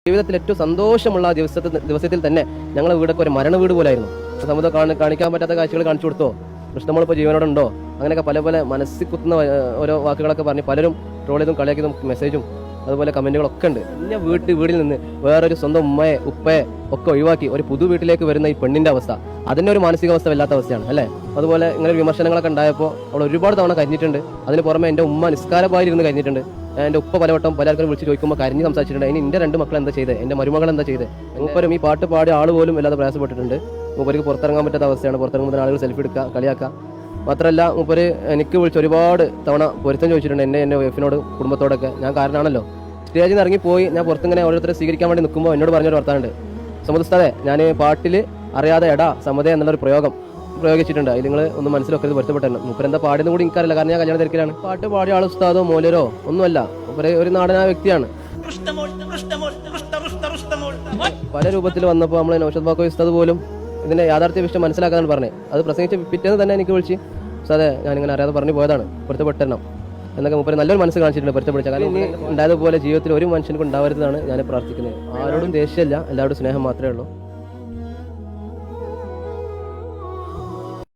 ജീവിതത്തിൽ ഏറ്റവും സന്തോഷമുള്ള ദിവസത്തിൽ തന്നെ ഞങ്ങളെ വീടൊക്കെ ഒരു മരണ വീട് പോലായിരുന്നു. സമുദ്രം കാണിക്കാൻ പറ്റാത്ത കാഴ്ചകൾ കാണിച്ചു കൊടുത്തോ, കൃഷ്ണമോളിപ്പോൾ ജീവനോടുണ്ടോ, അങ്ങനെയൊക്കെ പല പല മനസ്സിൽ കുത്തുന്ന ഓരോ വാക്കുകളൊക്കെ പറഞ്ഞ് പലരും ട്രോൾ ചെയ്തും കളിയാക്കിയതും മെസ്സേജും അതുപോലെ കമന്റുകളൊക്കെ ഉണ്ട്. പിന്നെ വീടിൽ നിന്ന് വേറൊരു സ്വന്തം ഉമ്മയെ ഉപ്പയെ ഒക്കെ ഒഴിവാക്കി ഒരു പുതു വീട്ടിലേക്ക് വരുന്ന ഈ പെണ്ണിന്റെ അവസ്ഥ, അതിൻ്റെ ഒരു മാനസികാവസ്ഥ വല്ലാത്ത അവസ്ഥയാണ് അല്ലേ. അതുപോലെ ഇങ്ങനെ വിമർശനങ്ങളൊക്കെ ഉണ്ടായപ്പോൾ അവൾ ഒരുപാട് തവണ കഴിഞ്ഞിട്ടുണ്ട്. അതിന് പുറമെ എൻ്റെ ഉമ്മ നിസ്കാരപായിരുന്ന് കഴിഞ്ഞിട്ടുണ്ട്. എൻ്റെ ഉപ്പ പലവട്ടം പലർക്കും വിളിച്ച് ചോദിക്കുമ്പോൾ കരഞ്ഞ് സംസാരിച്ചിട്ടുണ്ട്. ഇനി എൻ്റെ 2 മക്കൾ എന്താ ചെയ്തത്, എൻ്റെ മരുമകൾ എന്താ ചെയ്തത്. മൂപ്പരും ഈ പാട്ട് പാടിയ ആൾ പോലും വല്ലാതെ പ്രയാസപ്പെട്ടിട്ടുണ്ട്. മൂപ്പർക്ക് പുറത്തിറങ്ങാൻ പറ്റാത്ത അവസ്ഥയാണ്. പുറത്തിറങ്ങുമ്പോൾ ആളുകൾ സെൽഫി എടുക്കുക, കളിയാക്കുക. മാത്രമല്ല മൂപ്പര് എനിക്ക് വിളിച്ച് ഒരുപാട് തവണ പൊരുത്തം ചോദിച്ചിട്ടുണ്ട് എൻ്റെ വൈഫിനോട്, കുടുംബത്തോടൊക്കെ. ഞാൻ കാരണമാണല്ലോ. സ്റ്റേജിൽ നിന്ന് ഇറങ്ങിപ്പോയി ഞാൻ പുറത്തിങ്ങനെ ഓരോരുത്തരെ സ്വീകരിക്കാൻ വേണ്ടി നിൽക്കുമ്പോൾ എന്നോട് പറഞ്ഞൊരു വർത്താനുണ്ട്. സമുദ്രസ്ഥാതെ ഞാൻ പാട്ടിൽ അറിയാതെ എടാ സമതേ എന്നുള്ളൊരു പ്രയോഗിച്ചിട്ടുണ്ട്. അതിൽ നിങ്ങൾ ഒന്ന് മനസ്സിലൊക്കെ പൊരുത്തപ്പെട്ടല്ലോ. മൂപ്പരെന്താ പാടിയെന്ന് കൂടി എനിക്കറിയില്ല, കാരണം ഞാൻ കല്യാണ തിരക്കിലാണ്. പാട്ട് പാടിയ ആൾ ഉസ്താദോ മൂലരോ ഒന്നുമല്ല, മൂപ്പര് ഒരു നാടനായ വ്യക്തിയാണ്. പല രൂപത്തിൽ വന്നപ്പോൾ നമ്മൾ നൗഷാദ് ബാക്കോയ് ഉസ്താദ് പോലും ഇതിന്റെ യാഥാർത്ഥ്യ വിഷയം മനസ്സിലാക്കാനാണ് പറഞ്ഞത്. അത് പ്രസംഗിച്ച് പിറ്റേന്ന് തന്നെ എനിക്ക് വിളിച്ച് ഉസ്താദേ ഞാനിങ്ങനെ അറിയാതെ പറഞ്ഞു പോയതാണ്, പൊരുത്തപ്പെടണം എന്നൊക്കെ മൂപ്പര് നല്ലൊരു മനസ്സ് കാണിച്ചിട്ടുണ്ട്. പൊരുത്തപ്പെടിച്ച കാരണം ഇനി ഉണ്ടായതുപോലെ ജീവിതത്തിൽ ഒരു മനുഷ്യനും ഉണ്ടാവരുതെന്നാണ് ഞാൻ പ്രാർത്ഥിക്കുന്നത്. ആരോടും ദേഷ്യമല്ല, എല്ലാവരോടും സ്നേഹം മാത്രമേ ഉള്ളൂ.